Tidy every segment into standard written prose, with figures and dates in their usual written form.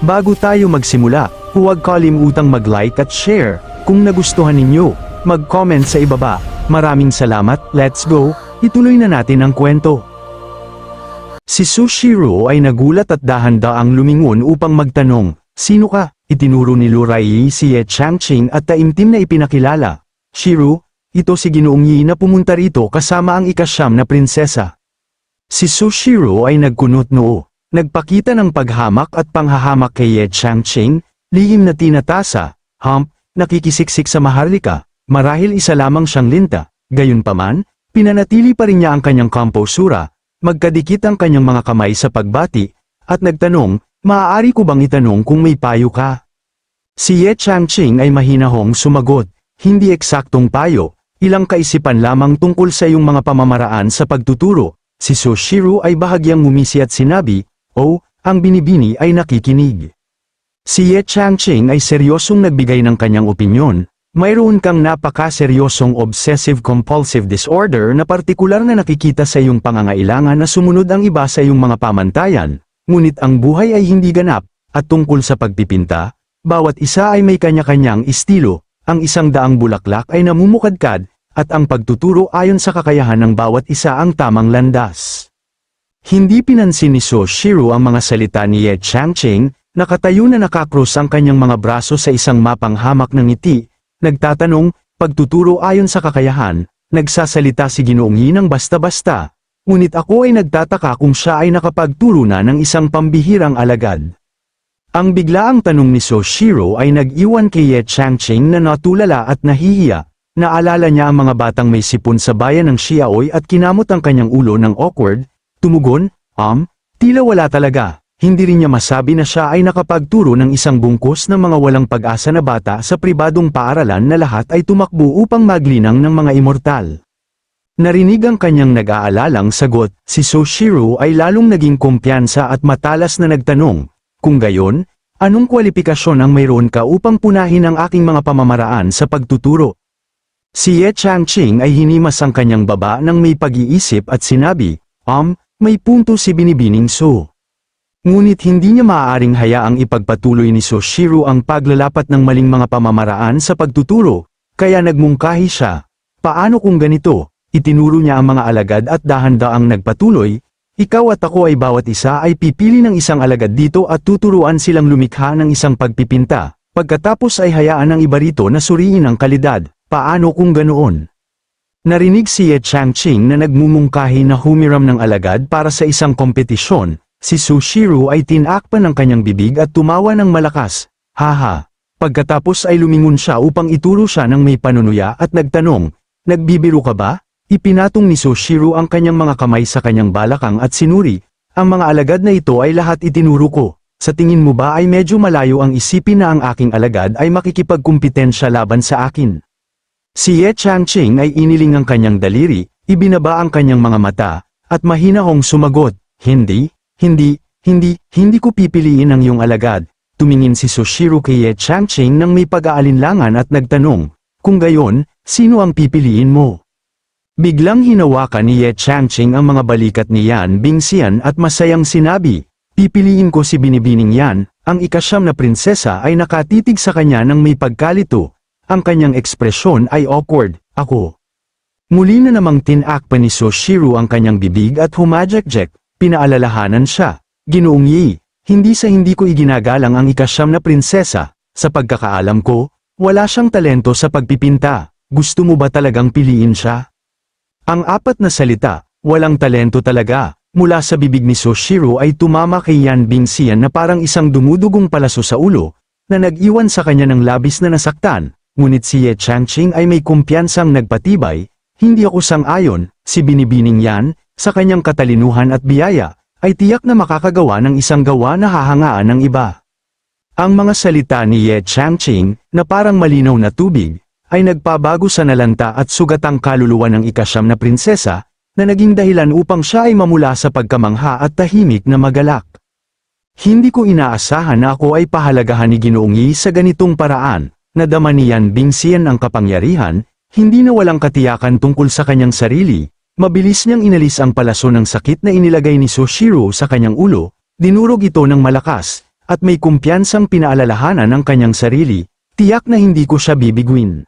Bago tayo magsimula, huwag kalimutang mag-like at share. Kung nagustuhan ninyo, mag-comment sa ibaba. Maraming salamat, let's go, ituloy na natin ang kwento. Si Sushiro ay nagulat at dahan-daang lumingon upang magtanong, "Sino ka?" Itinuro ni Lurai si Ye Changqing at taimtim na ipinakilala. "Shiro, ito si Ginoong Yi na pumunta rito kasama ang ika-9 na prinsesa." Si Sushiro ay nagkunot noo. Nagpakita ng paghamak at panghahamak kay Ye Changqing, lihim na tinatasa, nakikisiksik sa maharlika, marahil isa lamang siyang linta, gayunpaman, pinanatili pa rin niya ang kanyang komposura, magkadikit ang kanyang mga kamay sa pagbati, at nagtanong, "Maaari ko bang itanong kung may payo ka?" Si Ye Changqing ay mahinahong sumagot, "Hindi eksaktong payo, ilang kaisipan lamang tungkol sa iyong mga pamamaraan sa pagtuturo." Si Sushiro ay bahagyang ngumisi at sinabi, "Oh, ang binibini ay nakikinig." Si Ye Changqing ay seryosong nagbigay ng kanyang opinyon, "Mayroon kang napaka-seryosong obsessive-compulsive disorder na partikular na nakikita sa iyong pangangailangan na sumunod ang iba sa iyong mga pamantayan, ngunit ang buhay ay hindi ganap, at tungkol sa pagpipinta, bawat isa ay may kanya-kanyang estilo, ang 100 bulaklak ay namumukadkad, at ang pagtuturo ayon sa kakayahan ng bawat isa ang tamang landas." Hindi pinansin ni Sushiro ang mga salita ni Ye Changqing, nakatayo na nakakrus ang kanyang mga braso sa isang mapanghamak ng ngiti, nagtatanong, "Pagtuturo ayon sa kakayahan, nagsasalita si Ginoong Yi ng basta-basta, ngunit ako ay nagtataka kung siya ay nakapagturo na ng isang pambihirang alagad." Ang biglaang tanong ni Sushiro ay nag-iwan kay Ye Changqing na natulala at nahihiya. Naalala niya ang mga batang may sipon sa bayan ng Xiaoy at kinamot ang kanyang ulo ng awkward, tumugon, tila wala talaga. Hindi rin niya masabi na siya ay nakapagturo ng isang bungkus ng mga walang pag-asa na bata sa pribadong paaralan na lahat ay tumakbo upang maglinang ng mga immortal. Narinig ang kanyang nag-aalalang sagot, si Sushiro ay lalong naging kumpiyansa at matalas na nagtanong, "Kung gayon, anong kwalifikasyon ang mayroon ka upang punahin ang aking mga pamamaraan sa pagtuturo?" Si Ye Changqing ay hinimas ang kanyang baba ng may pag-iisip at sinabi, "May punto si Binibining Su." Ngunit hindi niya maaaring hayaang ipagpatuloy ni Sushiro ang paglalapat ng maling mga pamamaraan sa pagtuturo, kaya nagmungkahi siya. "Paano kung ganito?" Itinuro niya ang mga alagad at dahan-daang nagpatuloy, "Ikaw at ako ay bawat isa ay pipili ng isang alagad dito at tuturuan silang lumikha ng isang pagpipinta, pagkatapos ay hayaan ng iba rito na suriin ang kalidad. Paano kung ganoon?" Narinig si Ye Changqing na nagmumungkahi na humiram ng alagad para sa isang kompetisyon. Si Sushiro ay tinakpan ng kanyang bibig at tumawa ng malakas, "Haha." Pagkatapos ay lumingon siya upang ituro siya ng may panunuya at nagtanong, "Nagbibiro ka ba?" Ipinatong ni Sushiro ang kanyang mga kamay sa kanyang balakang at sinuri, "Ang mga alagad na ito ay lahat itinuro ko. Sa tingin mo ba ay medyo malayo ang isipin na ang aking alagad ay makikipagkumpetensya laban sa akin?" Si Ye Changqing ay iniling ang kanyang daliri, ibinaba ang kanyang mga mata, at mahinahong sumagot, Hindi ko pipiliin ang iyong alagad." Tumingin si Sushiro kay Ye Changqing nang may pag-aalinlangan at nagtanong, "Kung gayon, sino ang pipiliin mo?" Biglang hinawakan ni Ye Changqing ang mga balikat ni Yan Bingxian at masayang sinabi, "Pipiliin ko si Binibining Yan." Ang ika-9 na prinsesa ay nakatitig sa kanya nang may pagkalito. Ang kanyang ekspresyon ay awkward, "Ako." Muli na namang tinakpan ni Sushiro ang kanyang bibig at humajakjek, pinaalalahanan siya, "Ginoong Yi, hindi ko iginagalang ang ika-9 na prinsesa. Sa pagkakaalam ko, wala siyang talento sa pagpipinta. Gusto mo ba talagang piliin siya?" Ang 4 na salita, "walang talento talaga," mula sa bibig ni Sushiro ay tumama kay Yan Bingxian na parang isang dumudugong palaso sa ulo, na nag-iwan sa kanya ng labis na nasaktan. Ngunit si Ye Changqing ay may kumpiyansang nagpatibay, "Hindi ako sang-ayon, si Binibining Yan, sa kanyang katalinuhan at biyaya, ay tiyak na makakagawa ng isang gawa na hahangaan ng iba." Ang mga salita ni Ye Changqing, na parang malinaw na tubig, ay nagpabago sa nalanta at sugatang kaluluwa ng ika-9 na prinsesa, na naging dahilan upang siya ay mamula sa pagkamangha at tahimik na magalak. "Hindi ko inaasahan na ako ay pahalagahan ni Ginoong Yi sa ganitong paraan." Nadama ni Yan Bingxian ang kapangyarihan, hindi na walang katiyakan tungkol sa kanyang sarili. Mabilis niyang inalis ang palaso ng sakit na inilagay ni Sushiro sa kanyang ulo, dinurog ito ng malakas, at may kumpiyansang pinaalalahanan ang kanyang sarili, tiyak na hindi ko siya bibiguin.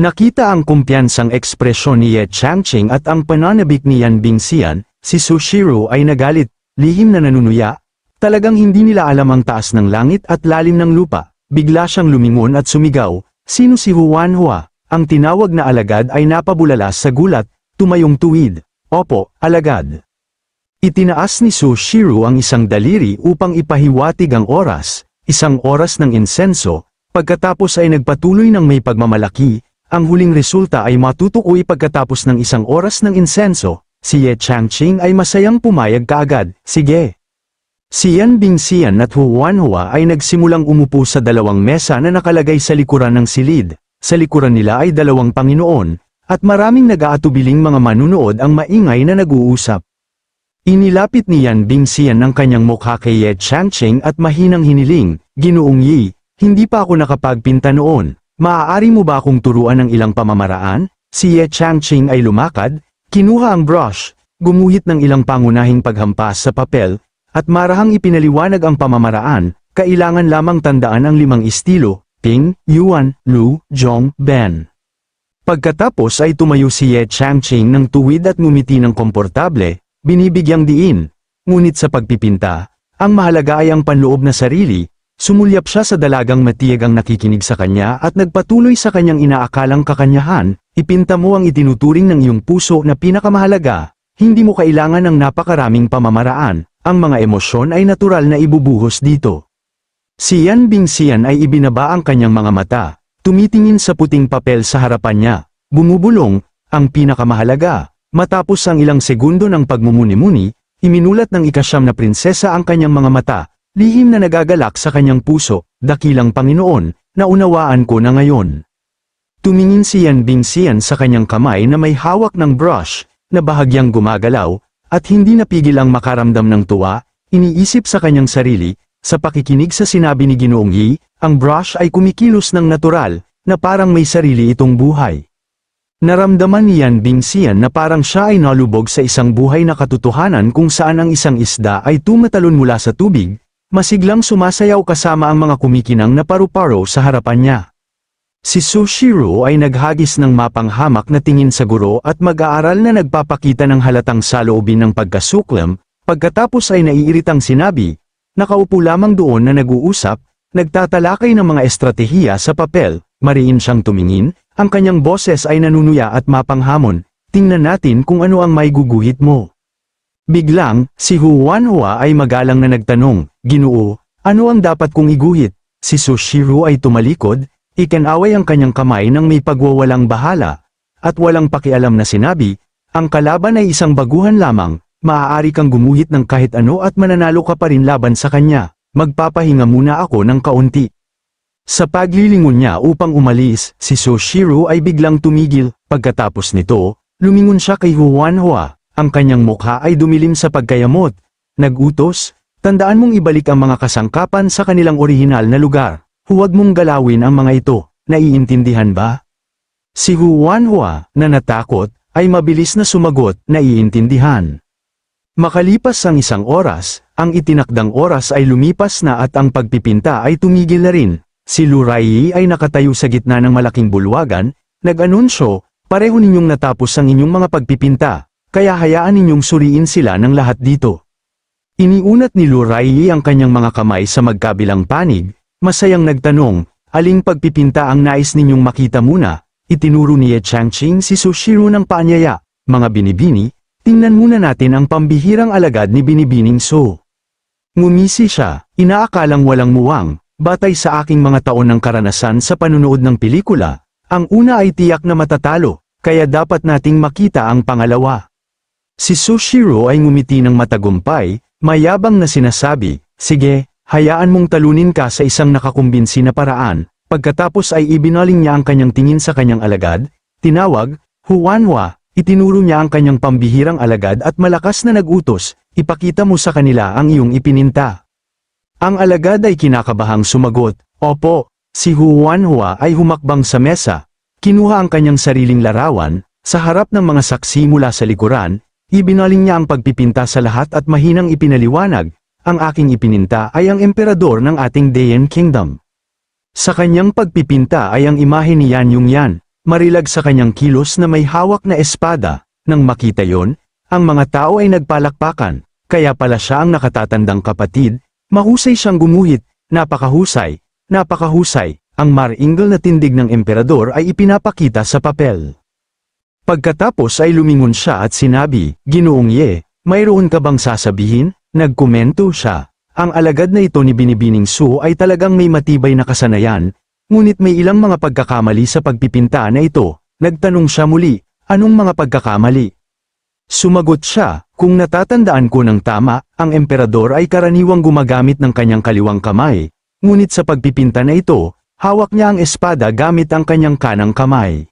Nakita ang kumpiyansang ekspresyon ni Ye Changqing at ang pananabik ni Yan Bingxian, si Su Shiru ay nagalit, lihim na nanunuya. Talagang hindi nila alam ang taas ng langit at lalim ng lupa. Bigla siyang lumingon at sumigaw, "Sino si Huanhua?" Ang tinawag na alagad ay napabulala sa gulat, tumayong tuwid. "Opo, alagad." Itinaas ni Su Shiru ang isang daliri upang ipahiwatig ang oras, isang oras ng insenso, pagkatapos ay nagpatuloy ng may pagmamalaki. Ang huling resulta ay matutukoy pagkatapos ng isang oras ng insenso. Si Ye Changqing ay masayang pumayag kaagad, "Sige." Si Yan Bingxian at Huanhua ay nagsimulang umupo sa dalawang mesa na nakalagay sa likuran ng silid. Sa likuran nila ay dalawang Panginoon, at maraming nag-aatubiling mga manunood ang maingay na nag-uusap. Inilapit ni Yan Bingxian ang kanyang mukha kay Ye Changqing at mahinang hiniling, "Ginoong Yi, hindi pa ako nakapagpinta noon. Maaari mo ba akong turuan ng ilang pamamaraan?" Si Ye Changqing ay lumakad, kinuha ang brush, gumuhit ng ilang pangunahing paghampas sa papel, at marahang ipinaliwanag ang pamamaraan. Kailangan lamang tandaan ang 5 estilo, Ping, Yuan, Lu, Zhong, Ben. Pagkatapos ay tumayo si Ye Changqing ng tuwid at ngumiti ng komportable, binibigyang diin. Ngunit sa pagpipinta, ang mahalaga ay ang panloob na sarili. Sumulyap siya sa dalagang matiyagang nakikinig sa kanya at nagpatuloy sa kanyang inaakalang kakanyahan, "Ipinta mo ang itinuturing ng iyong puso na pinakamahalaga. Hindi mo kailangan ng napakaraming pamamaraan. Ang mga emosyon ay natural na ibubuhos dito." Si Yan Bingxian ay ibinaba ang kanyang mga mata, tumitingin sa puting papel sa harapan niya, bumubulong, "Ang pinakamahalaga." Matapos ang ilang segundo ng pagmumuni-muni, iminulat ng ika-9 na prinsesa ang kanyang mga mata, lihim na nagagalak sa kanyang puso, "Dakilang Panginoon, naunawaan ko na ngayon." Tumingin si Yan Bingxian sa kanyang kamay na may hawak ng brush, na bahagyang gumagalaw, at hindi napigil ang makaramdam ng tuwa. Iniisip sa kanyang sarili, sa pakikinig sa sinabi ni Ginoong Yi, ang brush ay kumikilos ng natural, na parang may sarili itong buhay. Naramdaman ni Yan Bingxian na parang siya ay nalubog sa isang buhay na katotohanan kung saan ang isang isda ay tumatalon mula sa tubig, masiglang sumasayaw kasama ang mga kumikinang na paru-paro sa harapan niya. Si Su Shiru ay naghagis ng mapanghamak na tingin sa guro at mag-aaral na nagpapakita ng halatang saloobin ng pagkasuklam. Pagkatapos ay naiiritang sinabi, nakaupo lamang doon na nag-uusap, nagtatalakay ng mga estratehiya sa papel. Mariin siyang tumingin, ang kanyang boses ay nanunuya at mapanghamon, "Tingnan natin kung ano ang may guguhit mo." Biglang, si Huanhua ay magalang na nagtanong, "Ginoo, ano ang dapat kong iguhit?" Si Su Shiru ay tumalikod, ikinaway ang kanyang kamay ng may pagwawalang bahala, at walang pakialam na sinabi, "Ang kalaban ay isang baguhan lamang, maaari kang gumuhit ng kahit ano at mananalo ka pa rin laban sa kanya. Magpapahinga muna ako ng kaunti." Sa paglilingon niya upang umalis, si Su Shiru ay biglang tumigil. Pagkatapos nito, lumingon siya kay Huanhua, ang kanyang mukha ay dumilim sa pagkayamot. Nag-utos, "Tandaan mong ibalik ang mga kasangkapan sa kanilang orihinal na lugar. Huwag mong galawin ang mga ito, naiintindihan ba?" Si Huanhua, na natakot, ay mabilis na sumagot, "Naiintindihan." Makalipas ang isang oras, ang itinakdang oras ay lumipas na at ang pagpipinta ay tumigil na rin. Si Lu Raiyi ay nakatayo sa gitna ng malaking bulwagan, nag-anunsyo, "Pareho ninyong natapos ang inyong mga pagpipinta, kaya hayaan ninyong suriin sila ng lahat dito." Iniunat ni Lu Raiyi ang kanyang mga kamay sa magkabilang panig, masayang nagtanong, "Aling pagpipinta ang nais ninyong makita muna?" Itinuro ni Ye Changqing si Su Shiru ng paanyaya, "Mga binibini, tingnan muna natin ang pambihirang alagad ni Binibining Su." Ngumisi siya, inaakalang walang muwang, "Batay sa aking mga taon ng karanasan sa panunood ng pelikula, ang una ay tiyak na matatalo, kaya dapat nating makita ang pangalawa." Si Su Shiru ay ngumiti ng matagumpay, mayabang na sinasabi, "Sige, hayaan mong talunin ka sa isang nakakumbinsi na paraan." Pagkatapos ay ibinaling niya ang kanyang tingin sa kanyang alagad, tinawag, "Huanhua." Itinuro niya ang kanyang pambihirang alagad at malakas na nag-utos, "Ipakita mo sa kanila ang iyong ipininta." Ang alagad ay kinakabahang sumagot, "Opo." Si Huanhua ay humakbang sa mesa, kinuha ang kanyang sariling larawan, sa harap ng mga saksi mula sa likuran, ibinaling niya ang pagpipinta sa lahat at mahinang ipinaliwanag, ang aking ipininta ay ang emperador ng ating Dayan Kingdom. Sa kanyang pagpipinta ay ang imahe ni Yan Yung Yan, marilag sa kanyang kilos na may hawak na espada. Nang makita yon, ang mga tao ay nagpalakpakan, kaya pala siya ang nakatatandang kapatid, mahusay siyang gumuhit, napakahusay, napakahusay, ang maringal na tindig ng emperador ay ipinapakita sa papel. Pagkatapos ay lumingon siya at sinabi, Ginoong Ye, mayroon ka bang sasabihin? Nagkomento siya. Ang alagad na ito ni Binibining Su ay talagang may matibay na kasanayan, ngunit may ilang mga pagkakamali sa pagpipinta na ito. Nagtanong siya muli, anong mga pagkakamali? Sumagot siya, kung natatandaan ko ng tama, ang emperador ay karaniwang gumagamit ng kanyang kaliwang kamay, ngunit sa pagpipinta na ito, hawak niya ang espada gamit ang kanyang kanang kamay.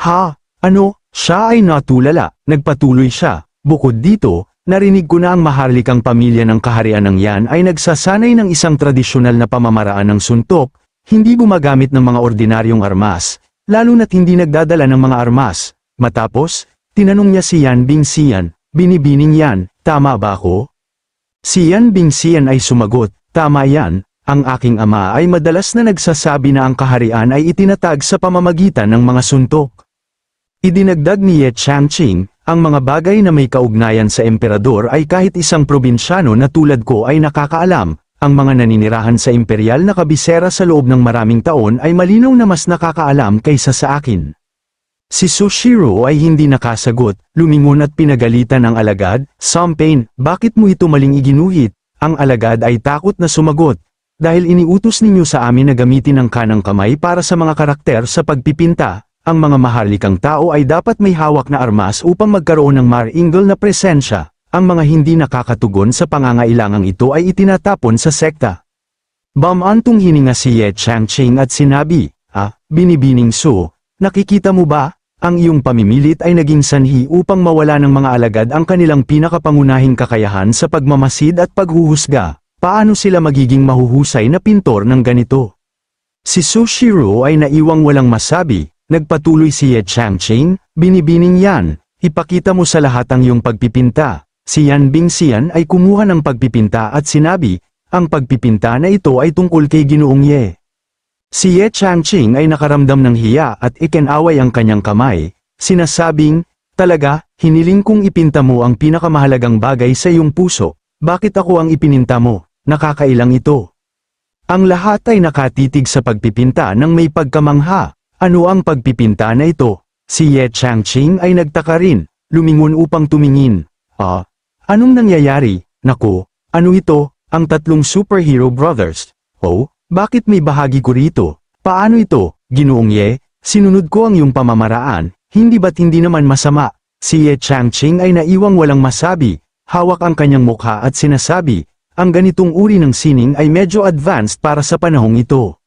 Ha? Ano? Siya ay natulala, nagpatuloy siya. Bukod dito, narinig ko na ang maharlikang pamilya ng kaharian ng Yan ay nagsasanay ng isang tradisyonal na pamamaraan ng suntok, hindi gumagamit ng mga ordinaryong armas, lalo na't hindi nagdadala ng mga armas. Matapos, tinanong niya si Yan Bingxian, Binibining Yan, tama ba ako? Si Yan Bingxian ay sumagot, tama yan, ang aking ama ay madalas na nagsasabi na ang kaharian ay itinatag sa pamamagitan ng mga suntok. Idinagdag ni Ye Changqing, ang mga bagay na may kaugnayan sa emperador ay kahit isang probinsyano na tulad ko ay nakakaalam, ang mga naninirahan sa imperial na kabisera sa loob ng maraming taon ay malinaw na mas nakakaalam kaysa sa akin. Si Sushiro ay hindi nakasagot, lumingon at pinagalitan ang alagad, Sampain, bakit mo ito maling iginuhit? Ang alagad ay takot na sumagot, dahil iniutos ninyo sa amin na gamitin ang kanang kamay para sa mga karakter sa pagpipinta. Ang mga maharlikang tao ay dapat may hawak na armas upang magkaroon ng maringal na presensya. Ang mga hindi nakakatugon sa pangangailangang ito ay itinatapon sa sekta. Bamantong hininga si Ye Changqing at sinabi, Binibining Su, nakikita mo ba? Ang iyong pamimilit ay naging sanhi upang mawala ng mga alagad ang kanilang pinakapangunahing kakayahan sa pagmamasid at paghuhusga. Paano sila magiging mahuhusay na pintor ng ganito? Si Sushiro ay naiwang walang masabi. Nagpatuloy si Ye Changqing, Binibining Yan, ipakita mo sa lahat ang iyong pagpipinta. Si Yan Bingxian ay kumuha ng pagpipinta at sinabi, ang pagpipinta na ito ay tungkol kay Ginoong Ye. Si Ye Changqing ay nakaramdam ng hiya at ikinaway ang kanyang kamay, sinasabing, talaga, hiniling kong ipinta mo ang pinakamahalagang bagay sa iyong puso, bakit ako ang ipininta mo? Nakakailang ito. Ang lahat ay nakatitig sa pagpipinta ng may pagkamangha. Ano ang pagpipinta na ito? Si Ye Changqing ay nagtaka rin, lumingon upang tumingin. Anong nangyayari? Naku, ano ito? Ang tatlong superhero brothers. Oh, bakit may bahagi ko rito? Paano ito, Ginoong Ye? Sinunod ko ang iyong pamamaraan, hindi ba't hindi naman masama? Si Ye Changqing ay naiwang walang masabi, hawak ang kanyang mukha at sinasabi, ang ganitong uri ng sining ay medyo advanced para sa panahong ito.